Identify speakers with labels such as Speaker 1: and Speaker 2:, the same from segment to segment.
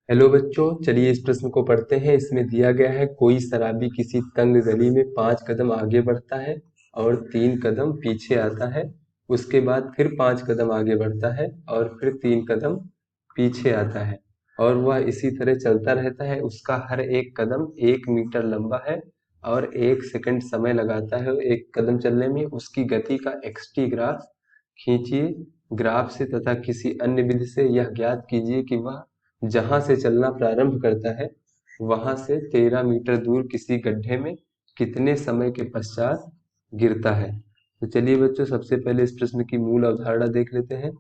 Speaker 1: Hello बच्चों, चलिए इस प्रश्न को पढ़ते हैं। इसमें दिया गया है कोई शराबी किसी तंग गली में 5 कदम आगे बढ़ता है और 3 कदम पीछे आता है। उसके बाद फिर 5 कदम आगे बढ़ता है और फिर 3 कदम पीछे आता है और वह इसी तरह चलता रहता है। उसका हर एक कदम 1 मीटर लंबा है और 1 सेकंड समय लगाता है एक कदम चलने में। उसकी गति का एक्सटी ग्राफ खींचिए। ग्राफ से तथा किसी अन्य विधि से यह ज्ञात कीजिए कि वह जहां से चलना प्रारंभ करता है वहां से 13 मीटर दूर किसी गड्ढे में कितने समय के पश्चात गिरता है। तो चलिए बच्चों, सबसे पहले इस प्रश्न की मूल अवधारणा देख लेते हैं।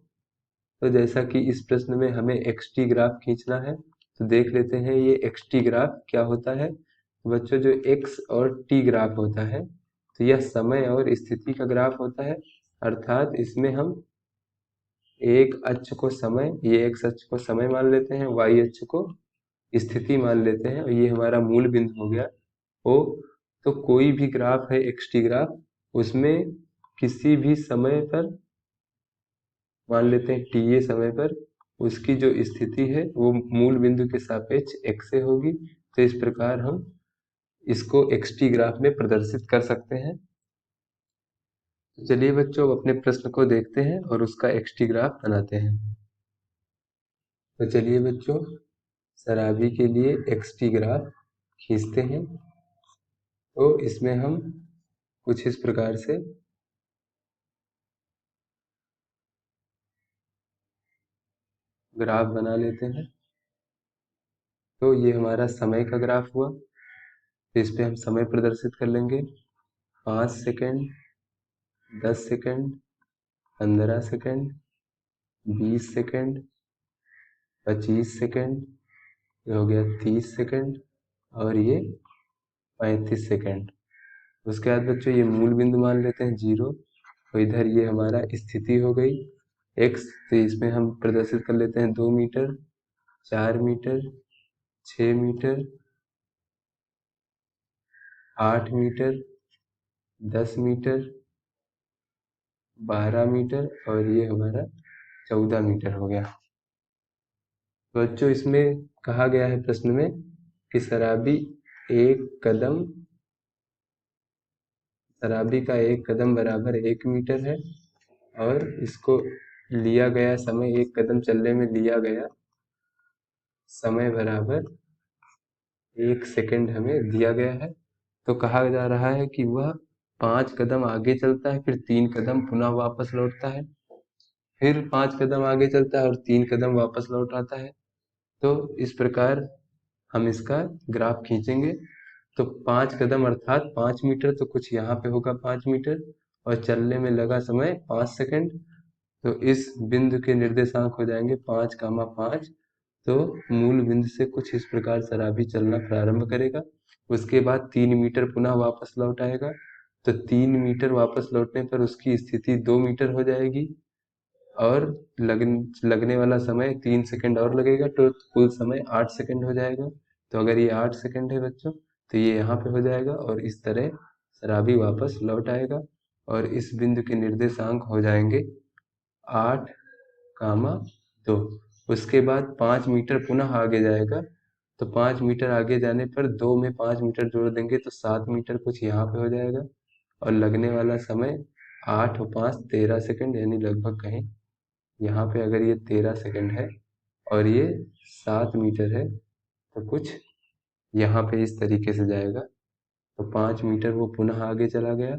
Speaker 1: तो जैसा कि इस प्रश्न में हमें एक्सटी ग्राफ खींचना है, तो देख लेते हैं ये एक्सटी ग्राफ क्या होता है। बच्चों, जो एक्स और टी ग्राफ होता है, तो यह समय और स्थिति का ग्राफ होता है। अर्थात इसमें हम एक अक्ष को समय, ये एक्स अक्ष को समय मान लेते हैं, वाई अक्ष को स्थिति मान लेते हैं और ये हमारा मूल बिंदु हो गया ओ। तो कोई भी ग्राफ है एक्सटी ग्राफ, उसमें किसी भी समय पर मान लेते हैं टी ए समय पर उसकी जो स्थिति है वो मूल बिंदु के सापेक्ष एक्स से होगी। तो इस प्रकार हम इसको एक्सटी ग्राफ में प्रदर्शित कर सकते हैं। तो चलिए बच्चों, अब अपने प्रश्न को देखते हैं और उसका एक्सटी ग्राफ बनाते हैं। तो चलिए बच्चों, शराबी के लिए एक्सटी ग्राफ खींचते हैं। तो इसमें हम कुछ इस प्रकार से ग्राफ बना लेते हैं। तो ये हमारा समय का ग्राफ हुआ। तो इस पे हम समय प्रदर्शित कर लेंगे। 5 second, 10 second, 15 second, 20 second, 25 second, ये हो गया 30 सेकंड और ये 35 सेकंड। उसके बाद बच्चों ये मूल बिंदु मान लेते हैं 0। तो इधर ये हमारा स्थिति हो गई x। तो इसमें हम प्रदर्शित कर लेते हैं 2 metre, 4 metre, 6 metre, 8 metre, 10 metre, 12 metre और ये हमारा 14 मीटर हो गया। तो बच्चों, इसमें कहा गया है प्रश्न में कि शराबी का 1 कदम बराबर 1 मीटर है और इसको लिया गया समय, 1 कदम चलने में लिया गया समय बराबर 1 सेकंड हमें दिया गया है। तो कहा जा रहा है कि वह 5 कदम आगे चलता है, फिर 3 कदम पुनः वापस लौटता है, फिर 5 कदम आगे चलता है और 3 कदम वापस लौट आता है। तो इस प्रकार हम इसका ग्राफ खींचेंगे। तो 5 कदम अर्थात 5 मीटर, तो कुछ यहाँ पे होगा 5 मीटर और चलने में लगा समय 5 सेकंड। तो इस बिंदु के निर्देशांक हो जाएंगे 5, 5। तो मूल बिंदु से कुछ इस प्रकार शराबी चलना प्रारंभ करेगा। उसके बाद 3 मीटर पुनः वापस लौट आएगा। तो 3 मीटर वापस लौटने पर उसकी स्थिति 2 मीटर हो जाएगी और लगने वाला समय 3 सेकंड और लगेगा। तो कुल समय 8 सेकंड हो जाएगा। तो अगर ये 8 सेकंड है बच्चों, तो ये यहाँ पे हो जाएगा और इस तरह शराबी वापस लौट आएगा और इस बिंदु के निर्देशांक हो जाएंगे 8, 2। उसके बाद 5 मीटर पुनः आगे जाएगा। तो 5 मीटर आगे जाने पर 2 में 5 मीटर जोड़ देंगे तो 7 मीटर कुछ यहाँ पे हो जाएगा और लगने वाला समय 8 और 5 13 सेकंड, यानी लगभग कहीं यहाँ पे अगर ये 13 सेकंड है और ये 7 मीटर है तो कुछ यहाँ पे इस तरीके से जाएगा। तो 5 मीटर वो पुनः आगे चला गया।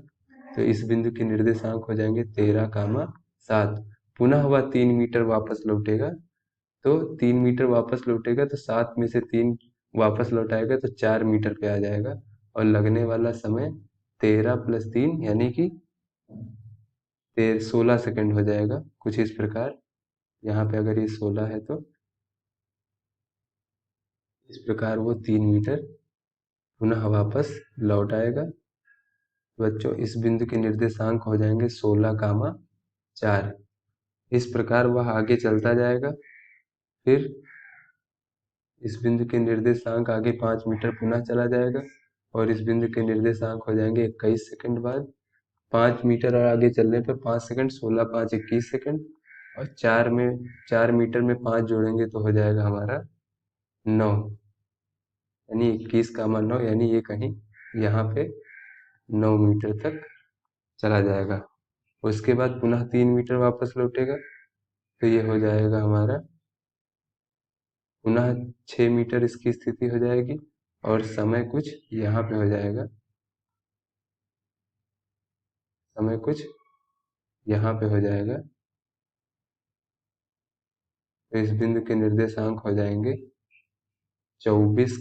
Speaker 1: तो इस बिंदु के निर्देशांक हो जाएंगे 13, 7। पुनः वह 3 मीटर वापस लौटेगा। तो 3 मीटर वापस लौटेगा तो 7 में से 3 वापस लौटाएगा तो 4 मीटर पे आ जाएगा और लगने वाला समय 13 + 3 यानी कि 16 सेकंड हो जाएगा कुछ इस प्रकार। यहाँ पे अगर ये 16 है तो इस प्रकार वो 3 मीटर पुनः वापस लौट आएगा। बच्चों, इस बिंदु के निर्देशांक हो जाएंगे 16, 4। इस प्रकार वह आगे चलता जाएगा। फिर इस बिंदु के निर्देशांक आगे 5 मीटर पुनः चला जाएगा और इस बिंदु के निर्देशांक हो जाएंगे 21 सेकंड बाद। 5 मीटर और आगे चलने पर 5 सेकंड, 16, 5 21 सेकंड और 4 मीटर में 5 जोड़ेंगे तो हो जाएगा हमारा 9 यानी 21, 9 यानी ये कहीं यहाँ पे 9 मीटर तक चला जाएगा। उसके बाद पुनः 3 मीटर वापस लौटेगा, तो ये हो जाएगा हमारा पुनः 6 मीटर इसकी स्थिति हो जाएगी, और समय कुछ यहाँ पे हो जाएगा, समय कुछ यहाँ पे हो जाएगा। तो इस बिंदु के निर्देशांक हो जाएंगे 24,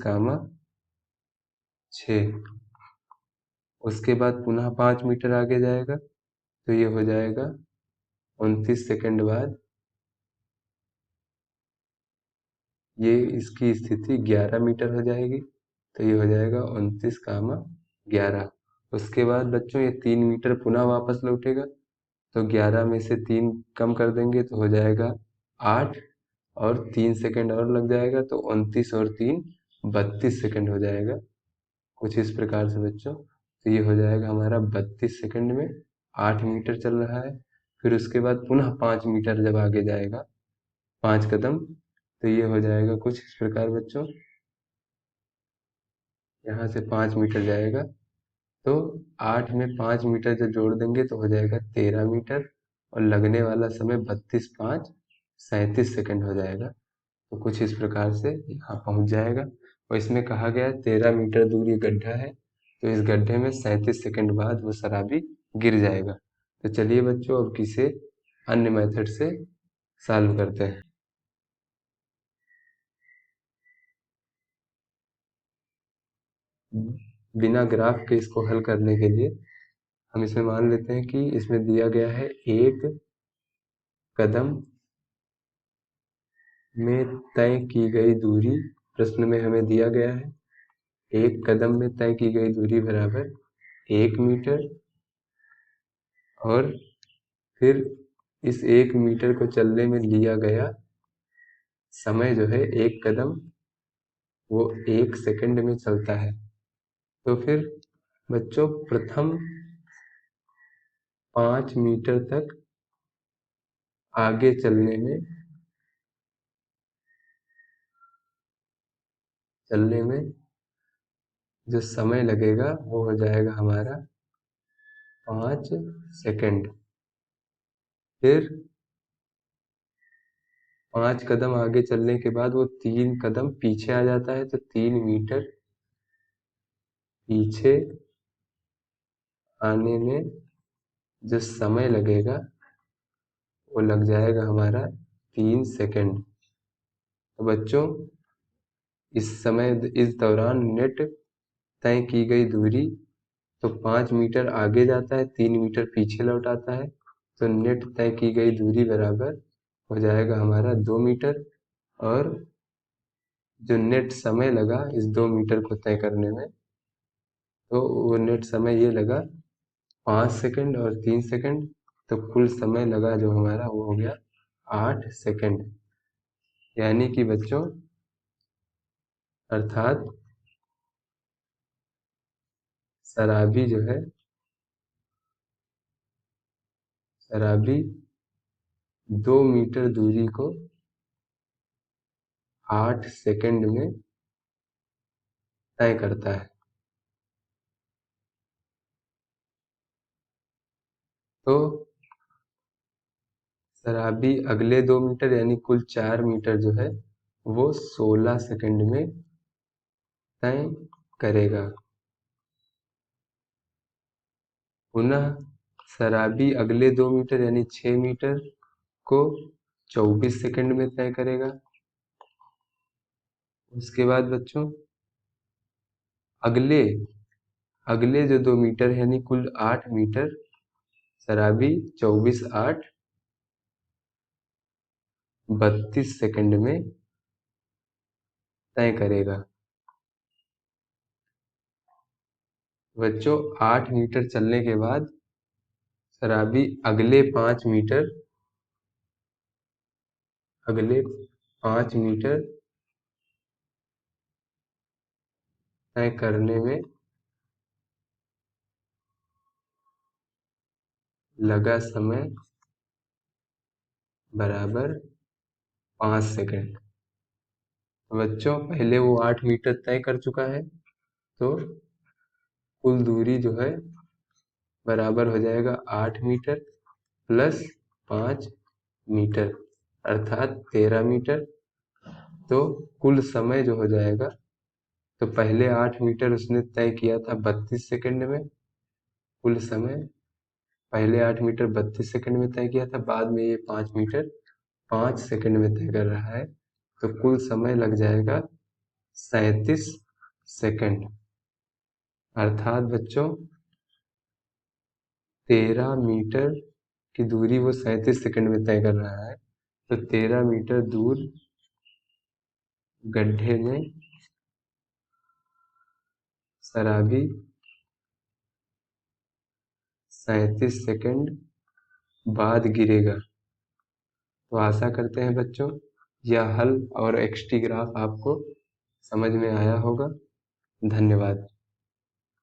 Speaker 1: 6। उसके बाद पुनः 5 मीटर आगे जाएगा, तो ये हो जाएगा 29 सेकंड बाद ये इसकी स्थिति 11 मीटर हो जाएगी, तो ये हो जाएगा 29, 11। उसके बाद बच्चों ये 3 मीटर पुनः वापस लौटेगा, तो 11 में से 3 कम कर देंगे तो हो जाएगा 8, और 3 सेकंड और लग जाएगा, तो 29 और 3 32 सेकंड हो जाएगा। कुछ इस प्रकार से बच्चों, तो ये हो जाएगा हमारा 32 सेकंड में 8 मीटर चल रहा है। फिर उसके बाद पुनः 5 मीटर जब आगे जाएगा, 5 कदम, तो ये हो जाएगा कुछ इस प्रकार बच्चों, यहाँ से 5 मीटर जाएगा, तो 8 में 5 मीटर जब जोड़ देंगे तो हो जाएगा 13 मीटर, और लगने वाला समय 32, 5, 37 सेकंड हो जाएगा। तो कुछ इस प्रकार से यहाँ पहुँच जाएगा। और इसमें कहा गया है 13 मीटर दूर ये गड्ढा है, तो इस गड्ढे में 37 सेकंड बाद वो शराबी गिर जाएगा। तो चलिए बच्चों अब किसे अन्य मेथड से सॉल्व करते हैं। बिना ग्राफ के इसको हल करने के लिए हम इसमें मान लेते हैं कि इसमें दिया गया है 1 कदम में तय की गई दूरी। प्रश्न में हमें दिया गया है 1 कदम में तय की गई दूरी बराबर 1 मीटर, और फिर इस 1 मीटर को चलने में लिया गया समय जो है 1 कदम वो 1 सेकंड में चलता है। तो फिर बच्चों प्रथम 5 मीटर तक आगे चलने में जो समय लगेगा वो हो जाएगा हमारा 5 सेकंड। फिर 5 कदम आगे चलने के बाद वो 3 कदम पीछे आ जाता है, तो 3 मीटर पीछे आने में जो समय लगेगा वो लग जाएगा हमारा 3 सेकंड। तो बच्चों इस दौरान नेट तय की गई दूरी, तो 5 मीटर आगे जाता है, 3 मीटर पीछे लौट आता है, तो नेट तय की गई दूरी बराबर हो जाएगा हमारा 2 मीटर, और जो नेट समय लगा इस 2 मीटर को तय करने में, तो वो नेट समय ये लगा 5 सेकंड और 3 सेकंड, तो कुल समय लगा जो हमारा वो हो गया 8 सेकंड। यानी कि बच्चों अर्थात शराबी जो है शराबी 2 मीटर दूरी को 8 सेकंड में तय करता है। तो शराबी अगले 2 मीटर यानी कुल 4 मीटर जो है वो 16 सेकंड में तय करेगा। पुनः शराबी अगले 2 मीटर यानी 6 मीटर को 24 सेकंड में तय करेगा। उसके बाद बच्चों अगले अगले जो 2 मीटर है यानी कुल 8 मीटर शराबी 24, 8, 32 सेकंड में तय करेगा। बच्चों 8 मीटर चलने के बाद शराबी अगले 5 मीटर तय करने में लगा समय बराबर 5 सेकंड। बच्चों पहले वो 8 मीटर तय कर चुका है, तो कुल दूरी जो है बराबर हो जाएगा 8 मीटर प्लस 5 मीटर, अर्थात 13 मीटर। तो कुल समय जो हो जाएगा, तो पहले 8 मीटर उसने तय किया था 32 सेकंड में। कुल समय पहले 8 मीटर 32 सेकंड में तय किया था, बाद में ये 5 मीटर 5 सेकंड में तय कर रहा है। तो कुल समय लग जाएगा 37 सेकंड, अर्थात बच्चों 13 मीटर की दूरी वो 37 सेकंड में तय कर रहा है। तो 13 मीटर दूर गड्ढे में शराबी 37 सेकंड बाद गिरेगा। तो आशा करते हैं बच्चों यह हल और एक्सटी ग्राफ आपको समझ में आया होगा। धन्यवाद।